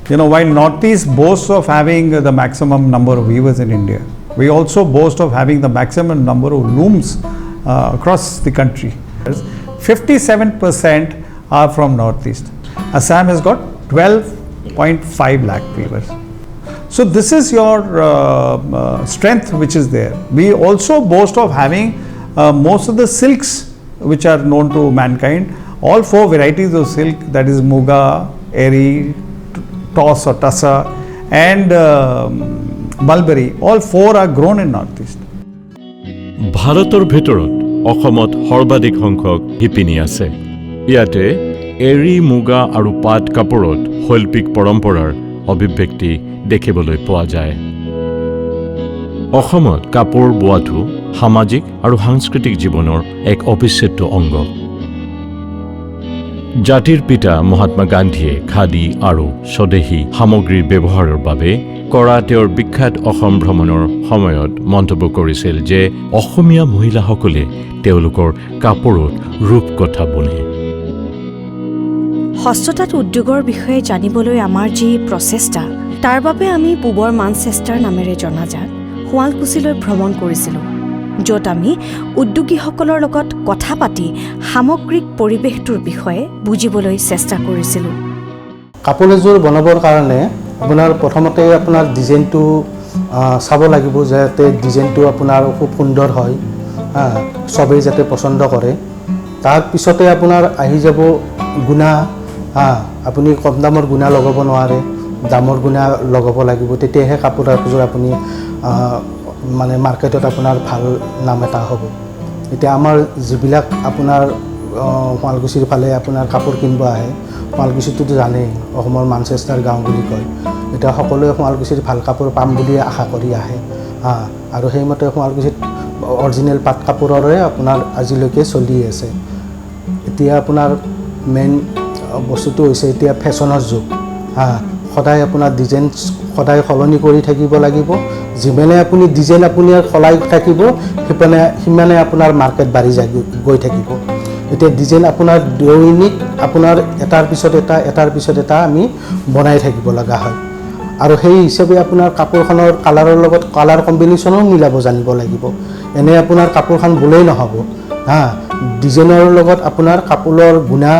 You know, while Northeast boasts of having the maximum number of weavers in India, we also boast of having the maximum number of looms across the country. 57% are from Northeast. Assam has got 12.5 lakh weavers. So this is your strength which is there. We also boast of having most of the silks which are known to mankind. All 4 varieties of silk, that is Muga, Eri, Toss or Tassa and Mulberry, all 4 are grown in Northeast. ভাৰতৰ ভিতৰত অসমত সৰ্বাধিক সংখ্যক শিপিনী আছে। ইয়াতে এৰী, মুগা আৰু পাট কাপোৰত শৈল্পিক পৰম্পৰাৰ অভিব্যক্তি দেখিবলৈ পোৱা যায়। অসমত কাপোৰ বোৱাটো সামাজিক আৰু সাংস্কৃতিক জীৱনৰ এক অবিচ্ছেদ্য অংগ। জাতিৰ পিতা মহাত্মা গান্ধীয়ে খাদী আৰু স্বদেশী সামগ্ৰীৰ ব্যৱহাৰৰ বাবে কৰা তেওঁৰ বিখ্যাত অসম ভ্ৰমণৰ সময়ত মন্তব্য কৰিছিল যে অসমীয়া মহিলাসকলে তেওঁলোকৰ কাপোৰত ৰূপকথা বুনে। হস্ততাঁত উদ্যোগৰ বিষয়ে জানিবলৈ আমাৰ যি প্ৰচেষ্টা, তাৰ বাবে আমি পূবৰ মানচেষ্টাৰ নামেৰে জনাজাত শুৱালকুছিলৈ ভ্ৰমণ কৰিছিলোঁ, য'ত আমি উদ্যোগীসকলৰ লগত কথা পাতি সামগ্ৰিক পৰিৱেশটোৰ বিষয়ে বুজিবলৈ চেষ্টা কৰিছিলোঁ। কাপোৰ এযোৰ বনাবৰ কাৰণে আপোনাৰ প্ৰথমতে আপোনাৰ ডিজাইনটো চাব লাগিব, যাতে ডিজাইনটো আপোনাৰ খুব সুন্দৰ হয়, চবেই যাতে পচন্দ কৰে। তাৰপিছতে আপোনাৰ আহি যাব গুণা। আপুনি কম দামৰ গুণা লগাব নোৱাৰে, দামৰ গুণা লগাব লাগিব, তেতিয়াহে কাপোৰ এযোৰ আপুনি মানে মাৰ্কেটত আপোনাৰ ভাল নাম এটা হ'ব। এতিয়া আমাৰ যিবিলাক আপোনাৰ শুৱালকুছিৰ ফালে আপোনাৰ কাপোৰ কিনিব আহে, শুৱালকুছিটোতো জানেই অসমৰ মানচেষ্টাৰ গাঁও বুলি কয়। এতিয়া সকলোৱে শুৱালকুছিৰ ভাল কাপোৰ পাম বুলিয়ে আশা কৰি আহে। আৰু সেইমতে শুৱালকুছিত অৰিজিনেল পাট কাপোৰৰে আপোনাৰ আজিলৈকে চলি আছে। এতিয়া আপোনাৰ মেইন বস্তুটো হৈছে এতিয়া ফেশ্বনৰ যুগ। সদায় আপোনাৰ ডিজাইন সদায় সলনি কৰি থাকিব লাগিব। যিমানে আপুনি ডিজাইন আপুনি সলাই থাকিব, সিমানে আপোনাৰ মাৰ্কেট বাঢ়ি গৈ থাকিব। এতিয়া ডিজাইন আপোনাৰ দৈনিক আপোনাৰ এটাৰ পিছত এটা আমি বনাই থাকিব লগা হয়। আৰু সেই হিচাপে আপোনাৰ কাপোৰখনৰ কালাৰৰ লগত কালাৰ কম্বিনেশ্যনো মিলাব জানিব লাগিব। এনে আপোনাৰ কাপোৰখন বলেই নহ'ব। ডিজাইনৰ লগত আপোনাৰ কাপোৰৰ গুণা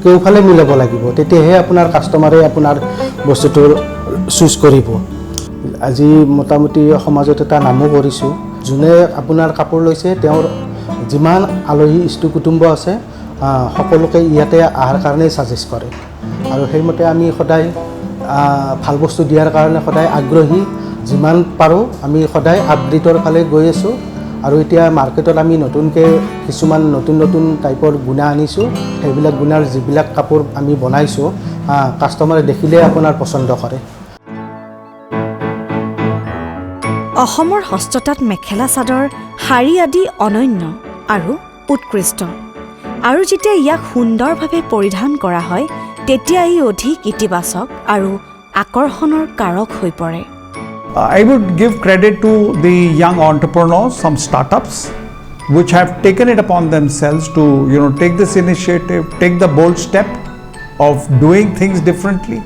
কেওফালে মিলাব লাগিব, তেতিয়াহে আপোনাৰ কাষ্টমাৰে আপোনাৰ বস্তুটো চুজ কৰিব। আজি মোটামুটি সমাজত এটা নামো কৰিছোঁ, যোনে আপোনাৰ কাপোৰ লৈছে তেওঁৰ যিমান আলহী ইষ্ট কুটুম্ব আছে সকলোকে ইয়াতে অহাৰ কাৰণে ছাজেষ্ট কৰে। আৰু সেইমতে আমি সদায় ভাল বস্তু দিয়াৰ কাৰণে সদায় আগ্ৰহী। যিমান পাৰোঁ আমি সদায় আপগ্ৰেডৰ ফালে গৈ আছোঁ। আৰু এতিয়া মাৰ্কেটত আমি নতুনকৈ কিছুমান নতুন টাইপৰ গুণা আনিছোঁ। সেইবিলাক গুণাৰ যিবিলাক কাপোৰ আমি বনাইছোঁ, কাষ্টমাৰে দেখিলে আপোনাৰ পচন্দ কৰে। অসমৰ হস্ততাঁত মেখেলা চাদৰ, শাৰী আদি অনন্য আৰু উৎকৃষ্ট। আৰু যেতিয়া ইয়াক সুন্দৰভাৱে পৰিধান কৰা হয়, তেতিয়া ই অধিক ইতিবাচক আৰু আকৰ্ষণৰ কাৰক হৈ পৰে। I would give credit to the young entrepreneurs, some startups which have taken it upon themselves to take this initiative, take the bold step of doing things differently.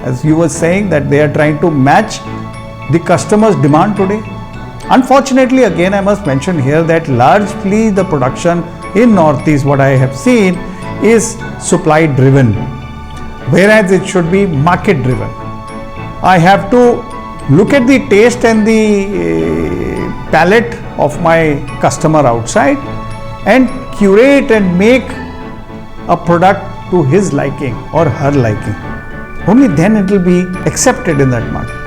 As you were saying that they are trying to match the customer's demand today. Unfortunately, again I must mention here that largely the production in Northeast, what I have seen, is supply driven, whereas it should be market driven. I have to look at the taste and the palate of my customer outside and curate and make a product to his liking or her liking. Only then it will be accepted in that market.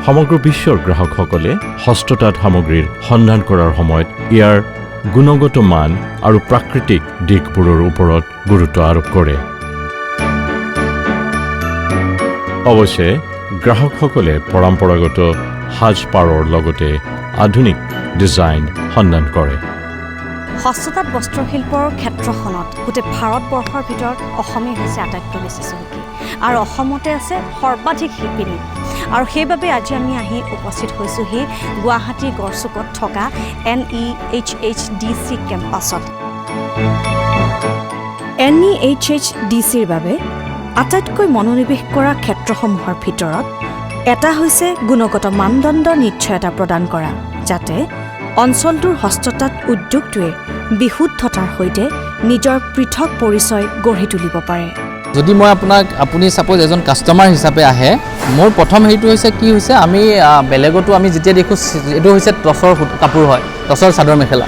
সমগ্ৰ বিশ্বৰ গ্ৰাহকসকলে হস্ততাঁত সামগ্ৰীৰ সন্ধান কৰাৰ সময়ত ইয়াৰ গুণগত মান আৰু প্ৰাকৃতিক দিশবোৰৰ ওপৰত গুৰুত্ব আৰোপ কৰে। অৱশ্যে গ্ৰাহকসকলে পৰম্পৰাগত সাজপাৰৰ লগতে আধুনিক ডিজাইন সন্ধান কৰে। হস্ততাঁত বস্ত্ৰশিল্পৰ ক্ষেত্ৰখনত গোটেই ভাৰতবৰ্ষৰ ভিতৰত অসমেই হৈছে আটাইতকৈ বেছি চহকী, আৰু অসমতে আছে সৰ্বাধিক শিপিনী। আৰু সেইবাবে আজি আমি আহি উপস্থিত হৈছোঁহি গুৱাহাটী গড়চুকত থকা NEHHDC কেম্পাছত। NEHHDCৰ বাবে আটাইতকৈ মনোনিৱেশ কৰা ক্ষেত্ৰসমূহৰ ভিতৰত এটা হৈছে গুণগত মানদণ্ড নিশ্চয়তা প্ৰদান কৰা, যাতে অঞ্চলটোৰ হস্ততাঁত উদ্যোগটোৱে বিশুদ্ধতাৰ সৈতে নিজৰ পৃথক পৰিচয় গঢ়ি তুলিব পাৰে। যদি মই আপুনি ছাপ'জ এজন কাষ্টমাৰ হিচাপে আহে, মোৰ প্ৰথম হেৰিটো হৈছে কি হৈছে, আমি বেলেগতো আমি যেতিয়া দেখোঁ এইটো হৈছে টচৰ কাপোৰ হয়, টচৰ চাদৰ মেখেলা।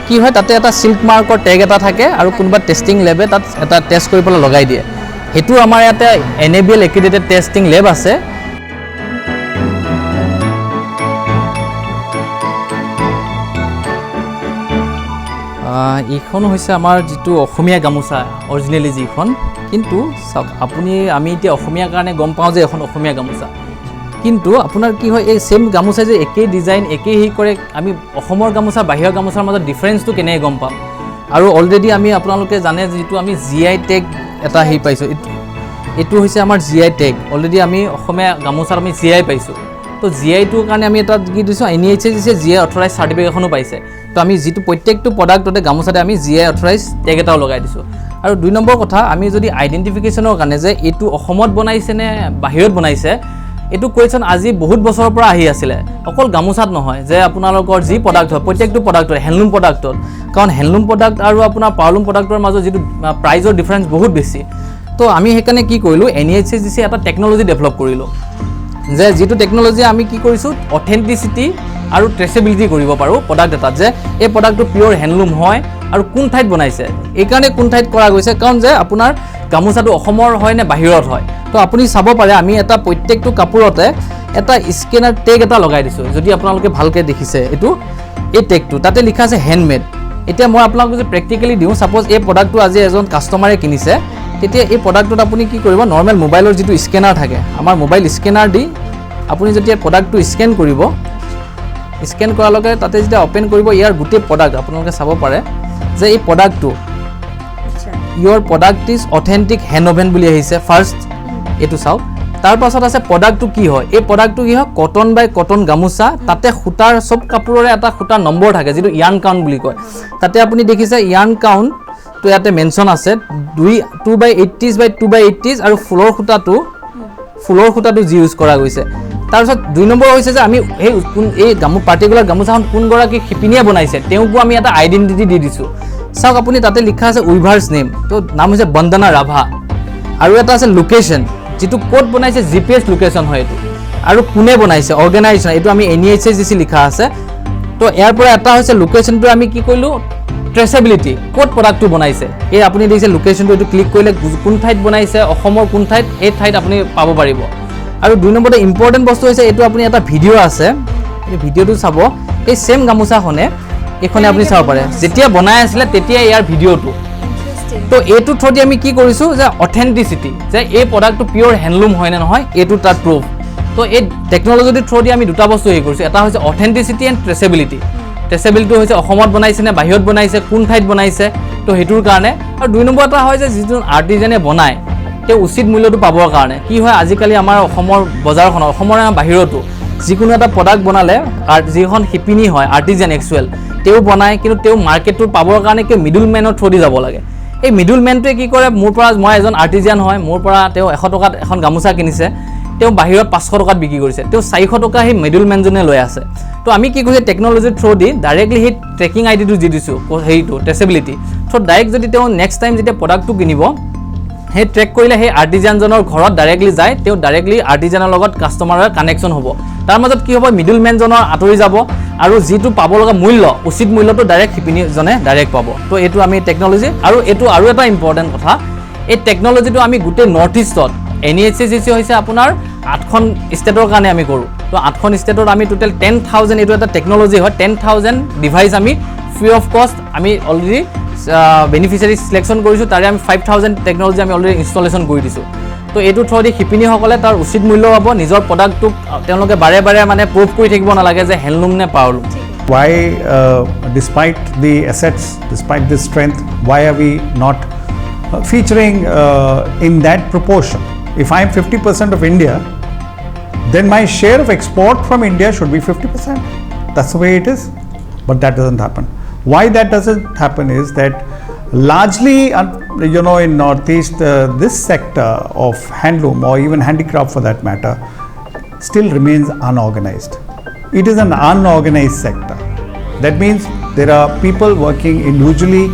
কি হয় তাতে এটা চিল্ক মাৰ্কৰ টেগ এটা থাকে আৰু কোনোবা টেষ্টিং লেবে তাত এটা টেষ্ট কৰি পেলাই লগাই দিয়ে। সেইটো আমাৰ ইয়াতে NABL এক্ৰিডিটেড টেষ্টিং লেব আছে। এইখন হৈছে আমাৰ যিটো অসমীয়া গামোচা অৰিজিনেলি যিখন, কিন্তু চাওক আমি এতিয়া অসমীয়াৰ কাৰণে গম পাওঁ যে এখন অসমীয়া গামোচা, কিন্তু আপোনাৰ কি হয় এই ছেম গামোচা যে একেই ডিজাইন একেই হেৰি কৰে, আমি অসমৰ গামোচা বাহিৰৰ গামোচাৰ মাজত ডিফাৰেঞ্চটো কেনেকৈ গম পাম? আৰু অলৰেডি আপোনালোকে জানে যিটো আমি GI টেগ এটা হেৰি পাইছোঁ, এইটো হৈছে আমাৰ GI টেগ। অলৰেডি আমি অসমীয়া গামোচাত আমি GI পাইছোঁ। তো GIটোৰ কাৰণে আমি এটা কি দিছোঁ, NEHA দিছে, GI অথৰাইজ চাৰ্টিফিকেটখনো পাইছে। তো আমি যিটো প্ৰত্যেকটো প্ৰডাক্টতে গামোচাতে আমি GI অথৰাইজ টেগ এটাও লগাই দিছোঁ। আৰু 2 নম্বৰ কথা, আমি যদি আইডেণ্টিফিকেশ্যনৰ কাৰণে যে এইটো অসমত বনাইছে নে বাহিৰত বনাইছে, এইটো কুৱেশ্যন আজি বহুত বছৰৰ পৰা আহি আছিলে, অকল গামোচাত নহয়, যে আপোনালোকৰ যি প্ৰডাক্ট হয় প্ৰত্যেকটো প্ৰডাক্টত, হেণ্ডলুম প্ৰডাক্টত, কাৰণ হেণ্ডলুম প্ৰডাক্ট আৰু আপোনাৰ পাৱাৰলুম প্ৰডাক্টৰ মাজত যিটো প্ৰাইজৰ ডিফাৰেঞ্চ বহুত বেছি। তো আমি সেইকাৰণে কি কৰিলোঁ, NEHA এটা টেকন'লজি ডেভেলপ কৰিলোঁ, যে যিটো টেকন'লজি আমি কি কৰিছোঁ, অথেণ্টিচিটি আৰু ট্ৰেচেবিলিটি কৰিব পাৰোঁ প্ৰডাক্ট এটাত, যে এই প্ৰডাক্টটো পিয়'ৰ হেণ্ডলুম হয় আৰু কোন ঠাইত বনাইছে। এইকাৰণে কোন ঠাইত কৰা গৈছে, কাৰণ যে আপোনাৰ গামোচাটো অসমৰ হয় নে বাহিৰত হয়। তো আপুনি চাব পাৰে আমি এটা প্ৰত্যেকটো কাপোৰতে এটা স্কেনাৰ টেগ এটা লগাই দিছোঁ। যদি আপোনালোকে ভালকৈ দেখিছে এই টেগটো, তাতে লিখা আছে হেণ্ডমেড। এতিয়া মই আপোনালোকক যদি প্ৰেক্টিকেলি দিওঁ, ছাপ'জ এই প্ৰডাক্টটো আজি এজন কাষ্টমাৰে কিনিছে, তেতিয়া এই প্ৰডাক্টটোত আপুনি কি কৰিব, নৰ্মেল মোবাইলৰ যিটো স্কেনাৰ থাকে, আমাৰ মোবাইল স্কেনাৰ দি আপুনি যেতিয়া প্ৰডাক্টটো স্কেন কৰিব, স্কেন কৰাৰ লগে তাতে যেতিয়া অ'পেন কৰিব, ইয়াৰ গোটেই প্ৰডাক্ট আপোনালোকে চাব পাৰে যে এই প্ৰডাক্টটো ইয়ৰ product is authentic hand woven বুলি আহিছে ফাৰ্ষ্ট, এইটো চাওক। তাৰ পাছত আছে প্ৰডাক্টটো কি হয়, এই প্ৰডাক্টটো কি হয়, কটন বাই কটন গামোচা, তাতে সূতাৰ চব কাপোৰৰে এটা সূতাৰ নম্বৰ থাকে, যিটো ইয়াৰ্ণ কাউণ্ট বুলি কয়। তাতে আপুনি দেখিছে ইয়াৰ্ণ কাউণ্টটো ইয়াতে মেনশ্যন আছে, 2/80 বাই 2/80 আৰু ফুলৰ সূতাটো যি ইউজ কৰা গৈছে। তাৰপিছত 2 নম্বৰ হৈছে যে আমি এই পাৰ্টিকুলাৰ গামোচাখন কোনগৰাকী শিপিনীয়ে বনাইছে তেওঁকো আমি এটা আইডেণ্টিটি দি দিছোঁ। চাওক আপুনি তাতে লিখা আছে উইভাৰ্ছ নেম, তো নাম হৈছে বন্দনা ৰাভা। আৰু এটা আছে লোকেশ্যন, যিটো ক'ত বনাইছে GPS লোকেশ্যন হয় এইটো, আৰু কোনে বনাইছে অৰ্গেনাইজেশ্যন, এইটো আমি NEHA লিখা আছে। তো ইয়াৰ পৰা এটা হৈছে লোকেশ্যনটো আমি কি কৰিলোঁ, ট্ৰেচেবিলিটি, ক'ত প্ৰডাক্টটো বনাইছে। এই আপুনি দেখিছে লোকেশ্যনটো, এইটো ক্লিক কৰিলে কোন ঠাইত বনাইছে, অসমৰ কোন ঠাইত, এই ঠাইত আপুনি পাব পাৰিব। আৰু 2 নম্বৰতে ইম্পৰ্টেণ্ট বস্তু হৈছে এইটো আপুনি এটা ভিডিঅ' আছে, এই ভিডিঅ'টো চাব, এই ছেম গামোচাখনে এইখনে আপুনি চাব পাৰে, যেতিয়া বনাই আছিলে তেতিয়া ইয়াৰ ভিডিঅ'টো। তো এইটো থ্ৰুদি আমি কি কৰিছোঁ, যে অথেণ্টিচিটি, যে এই প্ৰডাক্টটো পিয়'ৰ হেণ্ডলুম হয় নে নহয়, এইটো তাত প্ৰুফ। তো এই টেকন'লজিটোৰ থ্ৰুদি আমি 2টা বস্তু হেৰি কৰিছোঁ, এটা হৈছে অথেণ্টিচিটি এণ্ড ট্ৰেচেবিলিটি। ট্ৰেচেবিলিটি হৈছে অসমত বনাইছে নে বাহিৰত বনাইছে, কোন ঠাইত বনাইছে, তো সেইটোৰ কাৰণে। আৰু 2 নম্বৰ এটা হয় যে যিজন আৰ্টিজনে বনায় তেওঁ উচিত মূল্যটো পাবৰ কাৰণে। কি হয় আজিকালি আমাৰ অসমৰ বজাৰখনত, অসমৰ বাহিৰতো যিকোনো এটা প্ৰডাক্ট বনালে যিখন শিপিনী হয় আৰ্টিজেন একচুৱেল, তেওঁ বনায়, কিন্তু তেওঁ মাৰ্কেটটো পাবৰ কাৰণে কিয় মিডল মেনৰ থ্ৰুদি যাব লাগে। এই মিডল মেনটোৱে কি কৰে, মোৰ পৰা, মই এজন আৰ্টিজিয়ান হয়, মোৰ পৰা তেওঁ 100 টকাত এখন গামোচা কিনিছে, তেওঁ বাহিৰত 500 টকাত বিক্ৰী কৰিছে, তেওঁ 400 টকা সেই মিডল মেনজনে লৈ আছে। তো আমি কি কৰিছোঁ, টেকন'লজিৰ থ্ৰুদি ডাইৰেক্টলি সেই ট্ৰেকিং আইডিটো দি দিছোঁ, হেৰিটো ট্ৰেচেবিলিটি। তো ডাইৰেক্ট যদি তেওঁ নেক্সট টাইম যেতিয়া প্ৰডাক্টটো কিনিব, সেই ট্ৰেক কৰিলে সেই আৰ্টিজানজনৰ ঘৰত ডাইৰেক্টলি যায়, তেওঁ ডাইৰেক্টলি আৰ্টিজানৰ লগত কাষ্টমাৰৰ কানেকশ্যন হ'ব। তাৰ মাজত কি হ'ব, মিডল মেনজনৰ আঁতৰি যাব, আৰু যিটো পাব লগা মূল্য, উচিত মূল্যটো ডাইৰেক্ট শিপিনীজনে ডাইৰেক্ট পাব। তো এইটো আমি টেকন'লজি, আৰু এইটো আৰু এটা ইম্পৰ্টেণ্ট কথা, এই টেকন'লজিটো আমি গোটেই নৰ্থ ইষ্টত NEHA হৈছে আপোনাৰ 8খন ষ্টেটৰ কাৰণে আমি কৰোঁ। তো 8খন ষ্টেটত আমি টোটেল 10,000, এইটো এটা টেকন'লজি হয়, 10,000 ডিভাইচ আমি ফ্ৰী অফ কষ্ট আমি অলৰেডি বেনিফিচিয়াৰী চিলেকশ্যন কৰিছোঁ, তাৰে আমি 5,000 টেকন'লজি আমি অলৰেডি ইনষ্টলেশ্যন কৰি দিছোঁ। তো এইটো থ্ৰুদি শিপিনীসকলে তাৰ উচিত মূল্য পাব, নিজৰ প্ৰডাক্টটোক তেওঁলোকে বাৰে বাৰে মানে প্ৰুভ কৰি থাকিব নালাগে যে হেণ্ডলুম নে power loom. Why, despite the assets, despite the strength, why are we not featuring in that proportion? If I am 50% of India, then my share of export from India should be 50%. That's the way it is. But that doesn't happen. Why that doesn't happen is that largely in Northeast, this sector of handloom or even handicraft for that matter still remains unorganized. It is an unorganized sector. That means there are people working individually,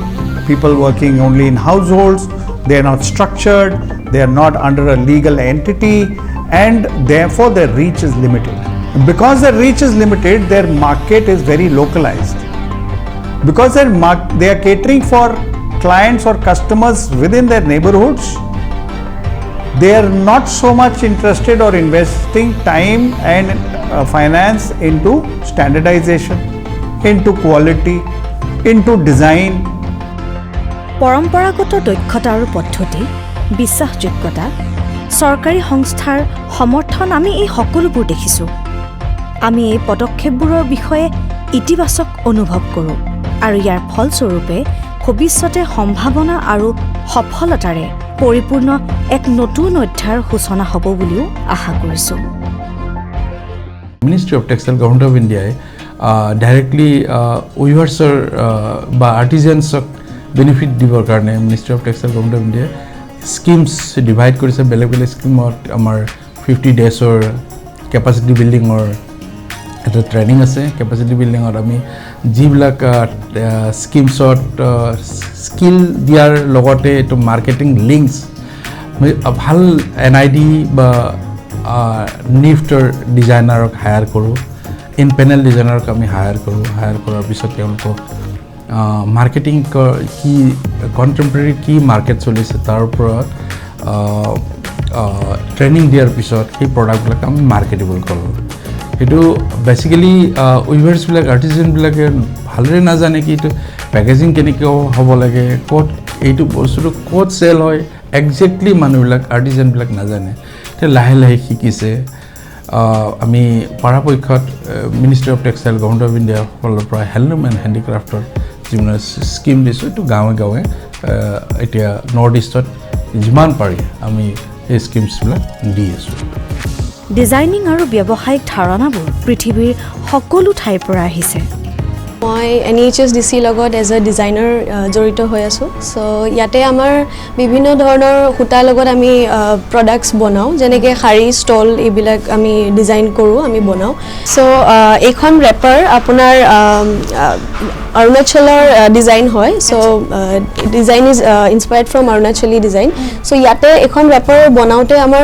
people working only in households, they are not structured, they are not under a legal entity, and therefore their reach is limited. Because their reach is limited, their market is very localized. Because they are catering for clients or customers within their neighborhoods, they are not so much interested or investing time and finance into standardization, into quality, into design. পৰম্পৰাগত দক্ষতা আৰু পদ্ধতি, বিশ্বাসযোগ্যতা, চৰকাৰী সংস্থাৰ সমৰ্থন আমি এই সকলোবোৰ দেখিছোঁ। আমি এই পদক্ষেপবোৰৰ বিষয়ে ইতিবাচক অনুভৱ কৰোঁ আৰু ইয়াৰ ফলস্বৰূপে ভৱিষ্যতে সম্ভাৱনা আৰু সফলতাৰে পৰিপূৰ্ণ এক নতুন অধ্যায়ৰ সূচনা হ'ব বুলিও আশা কৰিছোঁ। Ministry of Textile Government of India directly weavers বা artisans benefit দিবৰ কাৰণে Ministry of Textile Government of India schemes divide কৰিছে বেলেগ বেলেগ স্কিমত আমাৰ 50 days capacity building এটা ট্ৰেইনিং আছে capacity building আমি যিবিলাক স্কিমছত স্কিল দিয়াৰ লগতে এইটো মাৰ্কেটিং লিংকছ ভাল NID বা নিফ্টৰ ডিজাইনাৰক হায়াৰ কৰোঁ ইন পেনেল ডিজাইনাৰক আমি হায়াৰ কৰাৰ পিছত তেওঁলোকক মাৰ্কেটিং কি কণ্টেম্পৰেৰী কি মাৰ্কেট চলিছে তাৰ ওপৰত ট্ৰেইনিং দিয়াৰ পিছত সেই প্ৰডাক্টবিলাক আমি মাৰ্কেটেবল কৰোঁ। এইটো বেচিকেলি উইভাৰ্ছবিলাক আৰ্টিজানবিলাকে ভালদৰে নাজানে কি এইটো পেকেজিং কেনেকৈ হ'ব লাগে, ক'ত এইটো বস্তুটো ক'ত চেল হয়, একজেক্টলি মানুহবিলাক আৰ্টিজানবিলাক নাজানে। এতিয়া লাহে লাহে শিকিছে। আমি পৰাপক্ষত ministry of textile government of ইণ্ডিয়াৰ ফালৰ পৰা হেণ্ডলুম এণ্ড হেণ্ডিক্ৰাফ্টৰ যিমান স্কিম দিছোঁ এইটো গাঁৱে গাঁৱে এতিয়া নৰ্থ ইষ্টত যিমান পাৰি আমি এই স্কিমছবিলাক দি আছোঁ। ডিজাইনিং আৰু ব্যৱসায়িক ধাৰণাবোৰ পৃথিৱীৰ সকলো ঠাইৰ পৰা আহিছে। মই NHSDC লগত এজ এ ডিজাইনাৰ জড়িত হৈ আছোঁ। চ' ইয়াতে আমাৰ বিভিন্ন ধৰণৰ সূতাৰ লগত আমি প্ৰডাক্টছ বনাওঁ, যেনেকৈ শাৰী ষ্টল এইবিলাক আমি ডিজাইন কৰোঁ, আমি বনাওঁ। চ' এইখন ৰেপাৰ আপোনাৰ অৰুণাচলৰ ডিজাইন হয়। So' design is inspired from অৰুণাচলী ডিজাইন। চ' ইয়াতে এখন ৰেপাৰ বনাওঁতে আমাৰ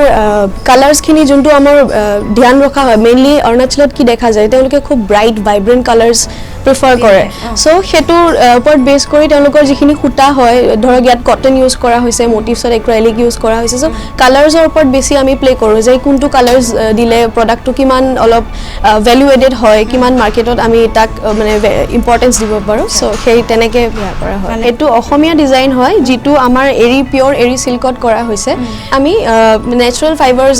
কালাৰ্ছখিনি যোনটো আমাৰ ধ্যান ৰখা হয়, মেইনলি অৰুণাচলত কি দেখা যায় তেওঁলোকে খুব ব্ৰাইট ভাইব্ৰেণ্ট কালাৰ্ছ প্ৰিফাৰ কৰে। চ' সেইটোৰ ওপৰত বেছ কৰি তেওঁলোকৰ যিখিনি সূতা হয়, ধৰক ইয়াত কটন ইউজ কৰা হৈছে, মটিভছত এক্ৰাইলিক ইউজ কৰা হৈছে। চ' কালাৰ্ছৰ ওপৰত বেছি আমি প্লে কৰোঁ যে কোনটো কালাৰ্ছ দিলে প্ৰডাক্টটো কিমান অলপ ভেলু এডেড হয়, কিমান মাৰ্কেটত আমি তাক মানে ইম্পৰ্টেঞ্চ দিব পাৰোঁ। চ' সেই তেনেকৈ কৰা হয়। এইটো অসমীয়া ডিজাইন হয় যিটো আমাৰ পিয়ৰ এৰী চিল্কত কৰা হৈছে। আমি নেচাৰেল ফাইবাৰ্ছ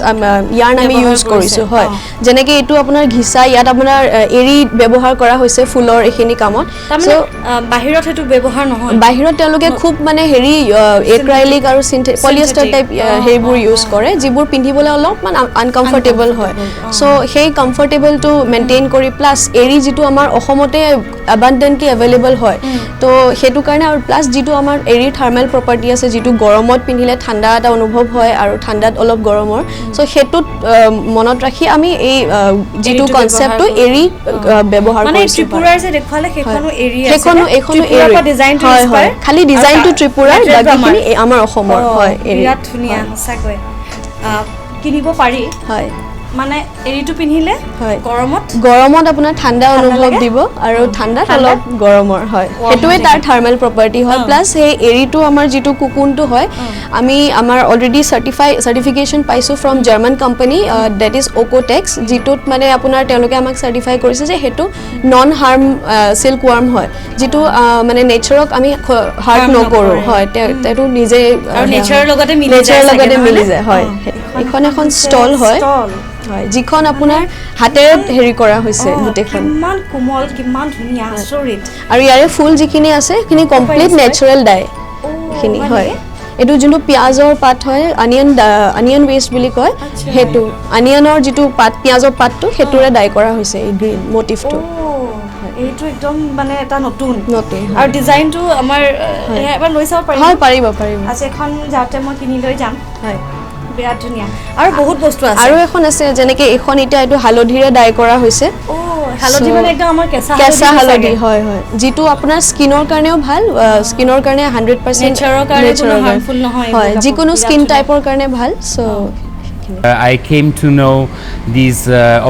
ইয়াৰ্ণ আমি ইউজ কৰিছোঁ। হয়, যেনেকৈ এইটো আপোনাৰ ঘিচা, ইয়াত আপোনাৰ এৰী ব্যৱহাৰ কৰা হৈছে ফুলৰ এইখিনি কামত। বাহিৰত সেইটো ব্যৱহাৰ নহয়, বাহিৰত তেওঁলোকে খুব মানে এক্ৰাইলিক আৰু পলিয়েষ্টাৰ টাইপ সেইবোৰ ইউজ কৰে, যিবোৰ পিন্ধিবলৈ অলপমান আনকমফৰ্টেবল হয়। চ' সেই কমফৰ্টেবলটো মেইনটেইন কৰি প্লাছ এৰী যিটো আমাৰ অসমতে এবাণ্ডেণ্টলি এভেইলেবল হয়, তো সেইটো কাৰণে আৰু প্লাছ যিটো আমাৰ এৰীৰ থাৰ্মেল প্ৰপাৰ্টি আছে, যিটো গৰমত পিন্ধিলে ঠাণ্ডা এটা অনুভৱ হয় আৰু ঠাণ্ডাত অলপ গৰমৰ। চ' সেইটোত মনত ৰাখি আমি এই যিটো কনচেপ্টটো এৰী ব্যৱহাৰ কৰিছোঁ। খালি ডিজাইনটো ত্ৰিপুৰাৰ, বাকীখিনি আমাৰ অসমৰ হয়। বিৰাট ধুনীয়া, সঁচাকৈ কিনিব পাৰি। হয়, মানে এৰীটো পিন্ধিলে গৰমত আপোনাৰ ঠাণ্ডা অনুভৱ দিব আৰু ঠাণ্ডাত অলপ গৰমৰ হয়। সেইটোৱে তাৰ থাৰ্মেল প্ৰপাৰ্টি হয়। প্লাছ সেই এৰীটো আমাৰ যিটো কুকুনটো হয়, আমি আমাৰ অলৰেডি চাৰ্টিফিকেশ্যন পাইছোঁ from German company, that is Oekotex, যিটোত মানে আপোনাৰ তেওঁলোকে আমাক চাৰ্টিফাই কৰিছে যে সেইটো নন হাৰ্ম চিল্ক ৱাৰ্ম হয়, যিটো মানে নেচাৰক আমি হাৰ্ট নকৰোঁ। হয়, সেইটো নিজে নেচাৰৰ লগতে মিলি যায়। হয়, এইখন এখন ষ্টল হয়, যিখন আপোনাৰ হাতেৰে হেৰি কৰা হৈছে গোটেইখন। কিমান কোমল, কিমান ধুনীয়া, আচৰিত। আৰু ইয়াৰে ফুল যিখিনি আছে সেইখিনি কমপ্লিট নেচাৰেল ডাই খিনি হয়। এইটো যোনটো পিঁয়াজৰ পাত হয়, অনিয়ন ৱেষ্ট বুলি কয়, সেইটো অনিয়নৰ যিটো পাত, পিঁয়াজৰ পাতটো সেইটোৰে ডাই কৰা হৈছে এই গ্ৰীণ মটিভটো। এইটো একদম মানে এটা নতুন নতুন আৰু ডিজাইনটো আমাৰ এবাৰ লৈ চাব পাৰিম হয় পাৰিব পাৰিব আছে এখন যাওঁতে মই কিনি লৈ যাম হয় বিৰাট ধুনীয়া আৰু বহুত বস্তু আছে আৰু এখন আছে যেনেকে এখন এতিয়া এইটো হালধিৰে ডাই কৰা হৈছে হালধি মানে একদম আমাৰ কেঁচা হালধি হয় হয় যিটো আপোনাৰ স্কিনৰ কাৰণেও ভাল স্কিনৰ কাৰণে 100% নেচাৰৰ কাৰণে কোনো হাৰ্মফুল নহয় হয় যিকোনো স্কিন টাইপৰ কাৰণে ভাল so I came to know this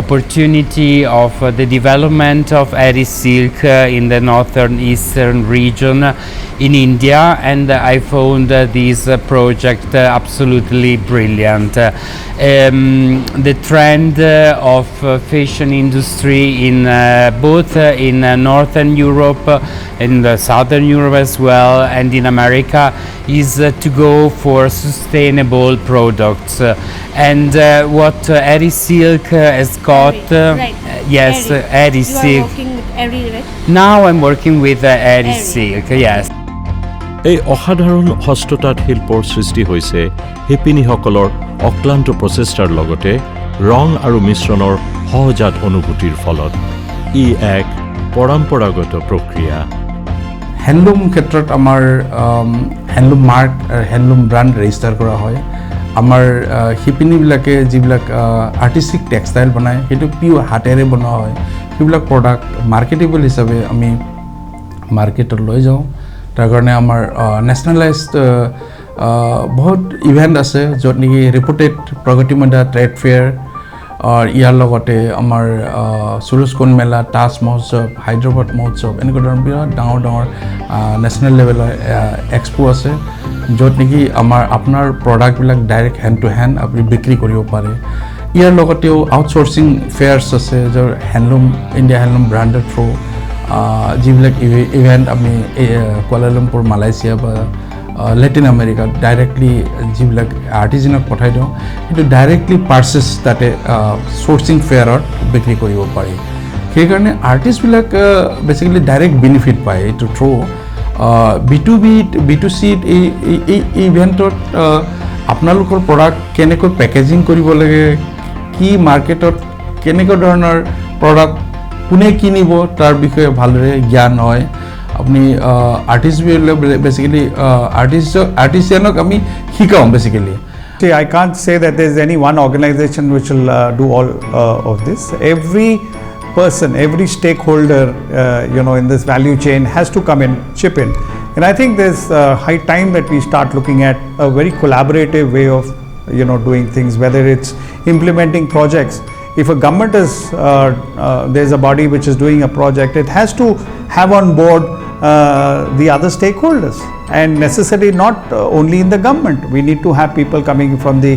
opportunity of the development of Eri silk in the northern eastern region in India, and I found this project absolutely brilliant. The trend of fashion industry in both in northern Europe, in the southern Europe as well, and in America is to go for sustainable products. And what Eri silk has got, yes, Eri You are silk. working with Eri, right? Now I'm working with Eri silk, yes. এই অসাধাৰণ হস্ততাঁত শিল্পৰ সৃষ্টি হৈছে শিপিনীসকলৰ অক্লান্ত প্ৰচেষ্টাৰ লগতে ৰং আৰু মিশ্ৰণৰ সহজাত অনুভূতিৰ ফলত ই এক পৰম্পৰাগত প্ৰক্ৰিয়া হেণ্ডলুম ক্ষেত্ৰত আমাৰ হেণ্ডলুম মাৰ্ক আৰু হেণ্ডলুম ব্ৰাণ্ড ৰেজিষ্টাৰ কৰা হয় আমাৰ শিপিনীবিলাকে যিবিলাক আৰ্টিষ্টিক টেক্সটাইল বনায় সেইটো পিয়ৰ হাতেৰে বনোৱা হয় সেইবিলাক প্ৰডাক্ট মাৰ্কেটেবল হিচাপে আমি মাৰ্কেটত লৈ যাওঁ তাৰ কাৰণে আমাৰ নেশ্যনেলাইজড বহুত ইভেণ্ট আছে য'ত নেকি ৰিপুটেড প্ৰগতিমধ্যা ট্ৰেড ফেয়াৰ ইয়াৰ লগতে আমাৰ সুৰুজকুণ্ড মেলা তাজ মহোৎসৱ হায়দৰাবাদ মহোৎসৱ এনেকুৱা ধৰণৰ বিৰাট ডাঙৰ ডাঙৰ নেশ্যনেল লেভেলৰ এক্সপো আছে য'ত নেকি আপোনাৰ প্ৰডাক্টবিলাক ডাইৰেক্ট হেণ্ড টু হেণ্ড আপুনি বিক্ৰী কৰিব পাৰে ইয়াৰ লগতেও আউটচোৰ্চিং ফেয়াৰ্ছ আছে য'ৰ হেণ্ডলুম ইণ্ডিয়া হেণ্ডলুম ব্ৰেণ্ডৰ থ্ৰু যিবিলাক ইভেণ্ট আমি কুৱালালামপুৰ মালয়েছিয়া বা লেটিন আমেৰিকাত ডাইৰেক্টলি যিবিলাক আৰ্টিজনক পঠাই দিওঁ সেইটো ডাইৰেক্টলি পাৰ্চেছ তাতে চ'ৰ্চিং ফেয়াৰত বিক্ৰী কৰিব পাৰি সেইকাৰণে আৰ্টিষ্টবিলাক বেচিকেলি ডাইৰেক্ট বেনিফিট পায় এইটো থ্ৰু B2Cত এই ইভেণ্টত আপোনালোকৰ প্ৰডাক্ট কেনেকৈ পেকেজিং কৰিব লাগে কি মাৰ্কেটত কেনেকুৱা ধৰণৰ প্ৰডাক্ট কোনে কিনিব তাৰ বিষয়ে ভালদৰে জ্ঞান হয় আপনি আৰ্টিষ্টবিলাক বেচিকেলি আৰ্টিষ্টিয়ানক আমি শিকাওঁ basically See, I can't say that there's any one organization which will do all of this. Every person, every stakeholder, in this value chain has to come in, chip in. And I think there's high time that we start looking at a very collaborative way of, doing things, whether it's implementing projects. If a government is, there's a body which is doing a project, it has to have on board the other stakeholders, and necessarily not only in the government. We need to have people coming from the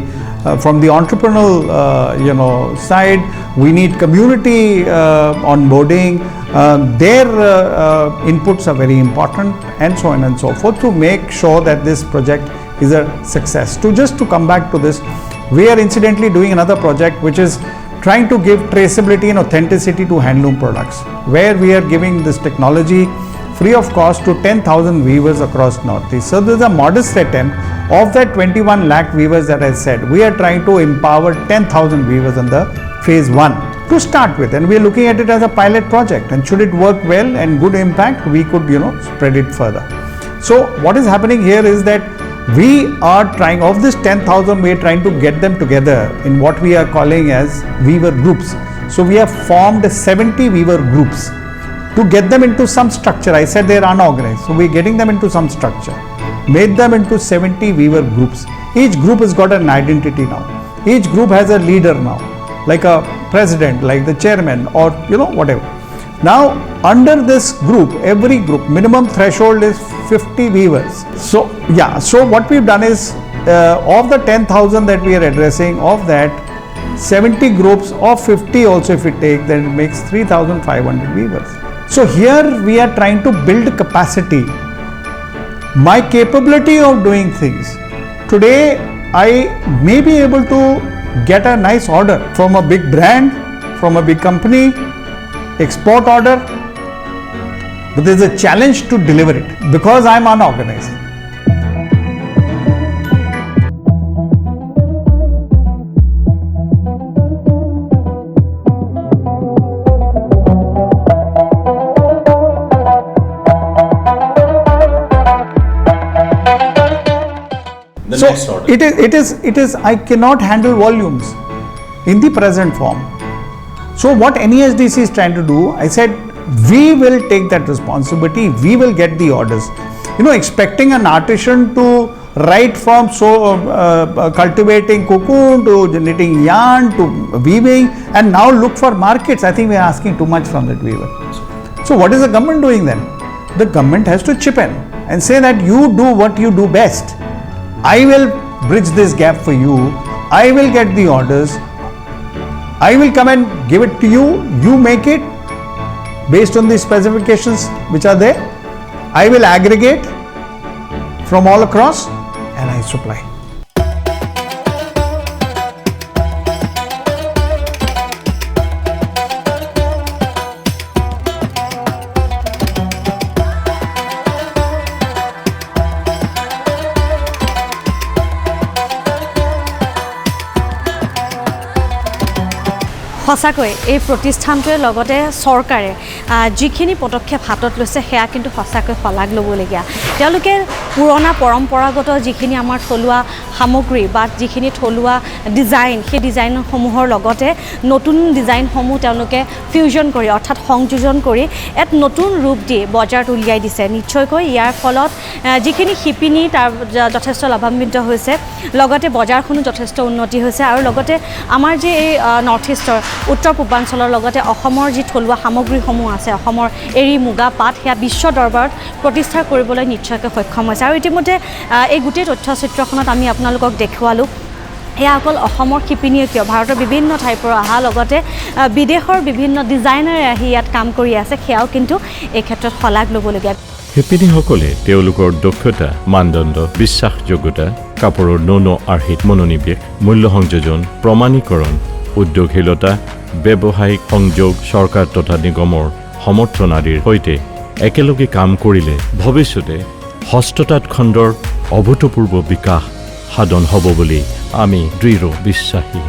entrepreneurial side. We need community onboarding. Their inputs are very important, and so on and so forth, to make sure that this project is a success. To come back to this, we are incidentally doing another project which is trying to give traceability and authenticity to handloom products, where we are giving this technology free of cost to 10,000 weavers across Northeast. So this is a modest attempt. Of that 21 lakh weavers that I said, we are trying to empower 10,000 weavers in the phase 1 to start with, and we are looking at it as a pilot project, and should it work well and good impact, we could spread it further. So what is happening here is that we are trying, of this 10,000, we are trying to get them together in what we are calling as weaver groups. So we have formed 70 weaver groups to get them into some structure. I said they are unorganized, so we are getting them into some structure, made them into 70 weaver groups. Each group has got an identity now. Each group has a leader now, like a president, like the chairman, or whatever. Now under this group, every group minimum threshold is 50 weavers. So what we've done is, of the 10,000 that we are addressing, of that 70 groups, of 50 also if we take, then it makes 3,500 weavers. So here we are trying to build capacity, my capability of doing things. Today I may be able to get a nice order from a big brand, from a big company, export order, but there's a challenge to deliver it because I'm unorganized. So it is I cannot handle volumes in the present form. So what NESDC is trying to do, I said, we will take that responsibility, we will get the orders. Expecting an artisan to right from cultivating cocoon to knitting yarn to weaving and now look for markets, I think we are asking too much from that weaver. So what is the government doing then? The government has to chip in and say that you do what you do best. I will bridge this gap for you, I will get the orders, I will come and give it to you, you make it based on the specifications which are there. I will aggregate from all across and I supply. সঁচাকৈ এই প্ৰতিষ্ঠানটোৱে লগতে চৰকাৰে যিখিনি পদক্ষেপ হাতত লৈছে সেয়া কিন্তু সঁচাকৈ শলাগ ল'বলগীয়া। তেওঁলোকে পুৰণা পৰম্পৰাগত যিখিনি আমাৰ থলুৱা সামগ্ৰী বা যিখিনি থলুৱা ডিজাইন সেই ডিজাইনসমূহৰ লগতে নতুন ডিজাইনসমূহ তেওঁলোকে ফিউজন কৰি অৰ্থাৎ সংযোজন কৰি এক নতুন ৰূপ দি বজাৰত উলিয়াই দিছে। নিশ্চয়কৈ ইয়াৰ ফলত যিখিনি শিপিনী তাৰ যথেষ্ট লাভান্বিত হৈছে, লগতে বজাৰখনো যথেষ্ট উন্নতি হৈছে আৰু লগতে আমাৰ যে এই নৰ্থ ইষ্টৰ উত্তৰ পূৰ্বাঞ্চলৰ লগতে অসমৰ যি থলুৱা সামগ্ৰীসমূহ আছে, অসমৰ এৰী মুগা পাট, সেয়া বিশ্ব দৰবাৰত প্ৰতিষ্ঠা কৰিবলৈ নিশ্চয়কৈ সক্ষম হৈছে। আৰু ইতিমধ্যে এই গোটেই তথ্যচিত্ৰখনত আমি আপোনালোকক দেখুৱালোঁ এয়া অকল অসমৰ শিপিনীয়ে কিয় ভাৰতৰ বিভিন্ন ঠাইৰ পৰা অহা লগতে বিদেশৰ বিভিন্ন ডিজাইনাৰে আহি ইয়াত কাম কৰি আছে, সেয়াও কিন্তু এই ক্ষেত্ৰত শলাগ ল'বলগীয়া। শিপিনীসকলে তেওঁলোকৰ দক্ষতা, মানদণ্ড, বিশ্বাসযোগ্যতা, কাপোৰৰ আৰ্হিত মনোনিৱেশ, মূল্য সংযোজন, প্ৰমাণীকৰণ, উদ্যোগশীলতা, ব্যৱসায়িক সংযোগ, চৰকাৰ তথা নিগমৰ সমৰ্থন আদিৰ সৈতে একেলগে কাম কৰিলে ভৱিষ্যতে হস্ততাঁত খণ্ডৰ অভূতপূৰ্ব বিকাশ সাধন হ'ব বুলি আমি দৃঢ় বিশ্বাসী।